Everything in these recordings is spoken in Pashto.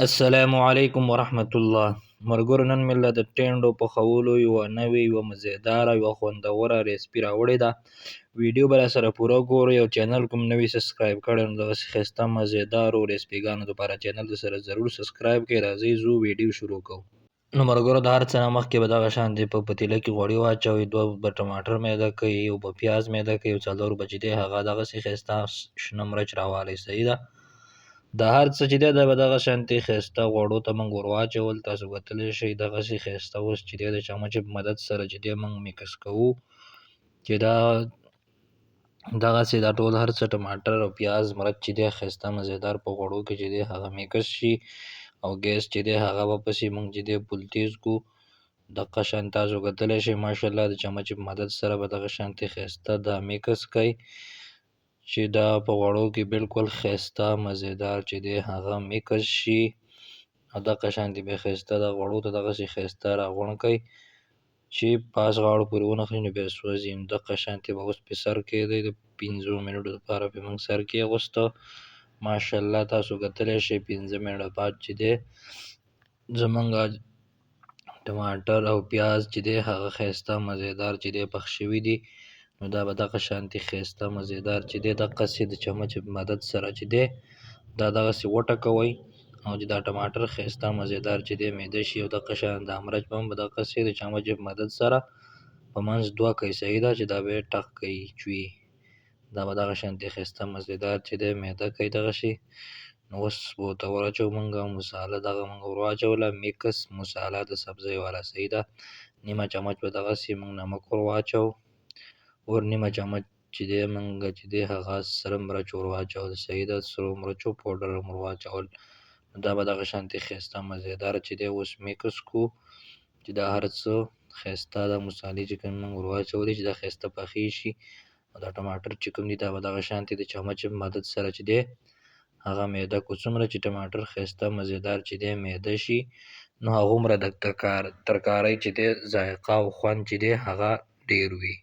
السلام علیکم ورحمت الله. مرګور نن مله د ټینډو په خولو یو نوې یو مزیدار یو خوندوره ریسپی راوړې ده. ویډیو بل سره پوره ګورئ او چینل کوم نوی سبسکرایب کړئ نو دغه خسته مزیدار او ریسپیګانو لپاره چینل سره ضرور سبسکرایب کړئ. راځئ زو ویډیو شروع کوو. نو مرګورو د هر څه نه مخکې به دغه شان دی په پتیله کې غوړي واچوئ، دوه به ټماټر میده کړئ، یو به پیاز میده کړئ، یو څلور به چې دی هغه دغسې ښایسته شنه مرچ راوالی. صحیح ده. دا هر څه چې دی دا به دغه شانتې ښایسته غوړو ته موږ ور واچول. تاسو کتلی شئ دغسې ښایسته اوس چې دی د چمچ په مدد سره چې دی موږ میکس کوو، چې دا دغسې دا ټول هر څه ټماټر او پیاز مرچ چې دی ښایسته مزیدار په غوړو کې چې دی هغه میکس شي، او ګیس چې دی هغه به پسې موږ چې دی پول تیز کړو. دغه شان تاسو کتلی شئ ماشاءالله د چمچ په مدد سره به دغه شانتې ښایسته دا میکس کړئ چې دا په غوړو کې بالکل ښایسته مزیدار چې دی هغه میکس شي، او دغه شانتې بیا ښایسته د غوړو ته دغسې ښایسته راغونډ کړئ چې پاس غاړو پورې ونښلي نو بیا سوځي. نو دغه شانتې به اوس پرې سر کېږدئ، د 5 منټو لپاره پرې موږ سر کېغوسته. ماشاءالله تاسو کتلی شئ 5 منټه بعد چې دی زمونږ ټماټر او پیاز چې دی هغه ښایسته مزیدار چې دی پخ شوي دي. نو دا به دغه شانتې ښایسته مزیدار چې دی دقسې د چمچ په مدد سره چې دی دا دغسې وټکوئ، او چې دا ټماټر ښایسته مزیدار چې دی میده شي، او دغه شان دا مرچ به هم دقسې د چمچ په مدد سره په منځ دوه کړئ. صحیح ده، چې دا به یې ټک کړئ چوي، دا به دغه شانتې ښایسته مزیدار چې دی میده کړئ دغه شي. نو اوس به ورته ور اچوو موږ مساله دغه موږ ور واچوله میکس مساله د سبزۍ والا. صحیح ده، نیمه چمچ به دغسې موږ نمک ور واچوو، ور نیمه چمچ چې دی موږ چې دی هغه سره مرچ ور واچول. صحیح ده، سرو مرچو پوډر هم ور واچول. دا به دغه شانتې ښایسته مزیدار چې دی اوس میکس کړو، چې دا هر څه ښایسته د مسالې چې کوم موږ ور واچولې چې دا ښایسته پخې شي، او دا ټماټر چې کوم دي دا به دغه شانتې د چمچ په مدد سره چې دی هغه میده کړو. څومره چې ټماټر ښایسته مزیدار چې دی میده شي نو هغومره د ترکارۍ چې دی ذایقه او خوند چې دی هغه ډیر وي.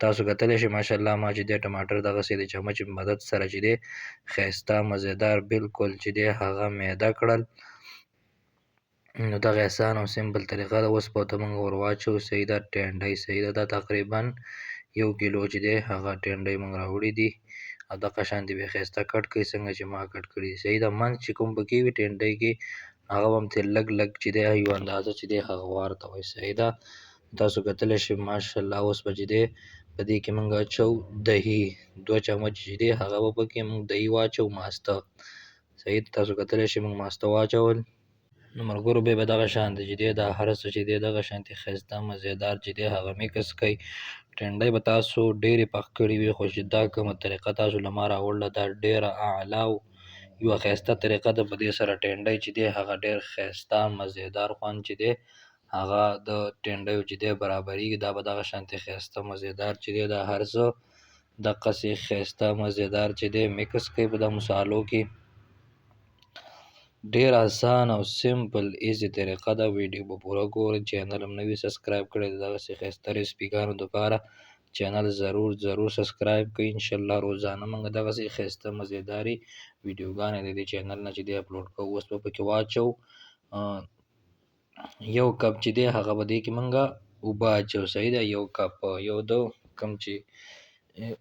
تاسو کتلی شئ ماشاءالله ما چې دی ټماټر دغسې د چمچ په مدد سره چې دی ښایسته مزیدار بالکل چې دی هغه میده کړل. نو دغه اسانه او سمپل طریقه ده. اوس به ورته موږ ور واچوو. صحیح ده، ټینډۍ. صحیح ده، دا تقریبا 1 کیلو چې دی هغه ټینډۍ موږ راوړي دي، او دغه شانتې به یې ښایسته کټ کړئ څنګه چې ما کټ کړي دي. صحیح ده، منځ چې کوم پکې وي ټینډۍ کې هغه به هم ترې لږ لږ چې دی یو اندازه چې دی هغه واردوئ. صحیح ده، تاسو کتلی شئ ماشاءالله. اوس به چې دی په دې کې موږ اچوو دهي، 2 چمچ چې دی هغه به پکې موږ دهي واچوو ماسته. صحیح ده، تاسو کتلی شئ موږ ماسته واچول. نو ملګرو بیا به دغه شانتې چې دی دا هر څه چې دی دغه شانتې ښایسته مزیدار چې دی هغه میکس کړئ. ټینډۍ به تاسو ډېرې پخ کړي وي، خو چې دا کومه طریقه تاسو له ما راوړله دا ډېره اعلی او یوه ښایسته طریقه ده. په دې سره ټینډۍ چې دی هغه ډېر ښایسته مزیدار خوند چې دی هغه د ټینډیو چې دی برابرېږي. دا به دغه شانتې ښایسته مزیدار چې دی دا هر څه دقسې ښایسته مزیدار چې دی میکس کړئ په د مسالو کې. ډیر اسان او سمپل ایزي طریقه ده. ویډیو به پوره ګورئ، چینل هم نوي سبسکرایب کړئ د دغسې ښایسته ریسپیګانو دپاره چینل ضرور سبسکرایب کړئ. انشاءالله روزانه موږ دغسې ښایسته مزیدارې ویډیوګانې د دې چینل نه چې دی اپلوډ کوو. اوس به پکې واچوو 1 کپ چې دی هغه به دې کې موږ اوبه اچوو. صحیح ده، 1 کپ یو د کم چې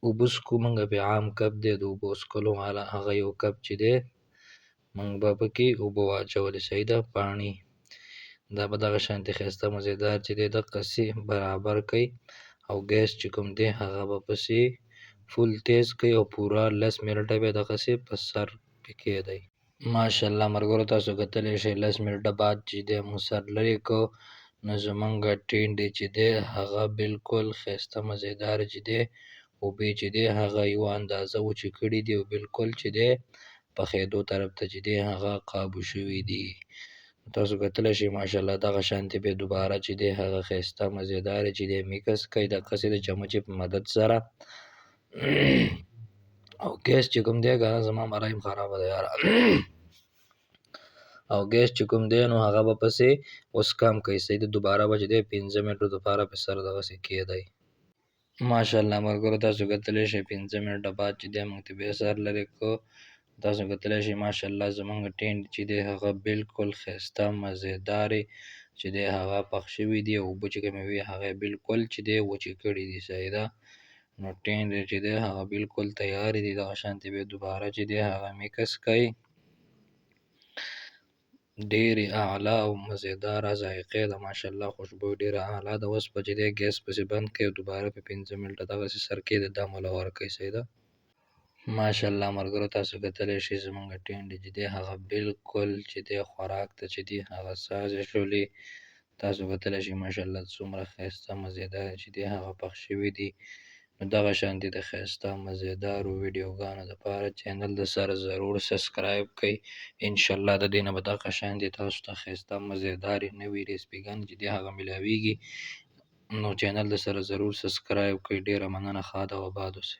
اوبه څښو موږ پې عام کپ دی د اوبو څښلو والا، هغه 1 کپ چې دی موږ به پکې اوبه واچولې. صحیح ده، پاڼې دا به دغه شانتې ښایسته مزیدار چې دی دقسې برابر کړئ، او ګیس چې کوم دی هغه به پسې فل تیز کړئ، او پوره 10 منټه به یې دغسې په سر پې کښېږدئ. ماشاءالله ملګرو تاسو کتلی شئ 10 منټه بعد چې دی موږ سر لرې کړ نو زمونږ ټینډې چې دی هغه بالکل ښایسته مزیدار چې دی اوبې چې دی هغه یوه اندازه وچې کړي دي، او بالکل چې دی پخېدو طرف ته چې دی هغه قابو شوي دي. تاسو کتلی شئ ماشاءالله دغه شانتې به دوباره چې دی هغه ښایسته مزیدارې چې دی میکس کړئ دقسې د چمچې په مدد سره. او ګیس چې کوم دی که نه زما مرایم خرابه ده یاره او ګیس چې کوم دی نو هغه به پسې اوس کم کړئ. صحیح ده، دوباره به چې دی 15 منټو دپاره پې سر دغسې کښېږدئ. ماشاءالله ملګرو تاسو کتلی شئ 15 منټه بعد چې دی موږ ترې بیا سر لرې کړ تاسو کتلی شئ ماشاءالله زمونږ ټینډ چې دی هغه بالکل ښایسته مزیدارې چې دی هغه پخ شوي دي او اوبه چې کومې وي هغه یې بالکل چې دی وچې کړي دي سیده. نو ټینډ چې دی هغه بالکل تیار دي، دغه شانتې بیا دوباره چې دی هغه میکس کړئ. ډېرې اعلی او مزیداره ذایقې ده ماشاءالله، خوشبو یې ډېره اعلی ده. اوس به چې دی ګیس پسې بند کړئ او دوباره په 15 منټه دغسې سر کښېږدئ، دم وله ورکړئ سیده. ماشاءالله ملګرو تاسو کتلی شئ زمونږ ټینډې چې دی هغه بالکل چې دی خوراک ته چې دی هغه سازې شولې. تاسو کتلی شئ ماشاءالله څومره ښایسته مزیدار چې دی هغه پخ شوي دي. نو دغه شانتې د ښایسته مزیدارو ویډیوګانو دپاره چینل د سره ضرور سبسکرایب کړئ. انشاءالله د دې نه به دغه شانتې تاسو ته ښایسته مزیدارې نوې ریسیپيګانې چې دی هغه میلاویږي. نو چینل د سره ضرور سبسکرایب کړئ. ډېره مننه، ښاد او اباد اوسئ.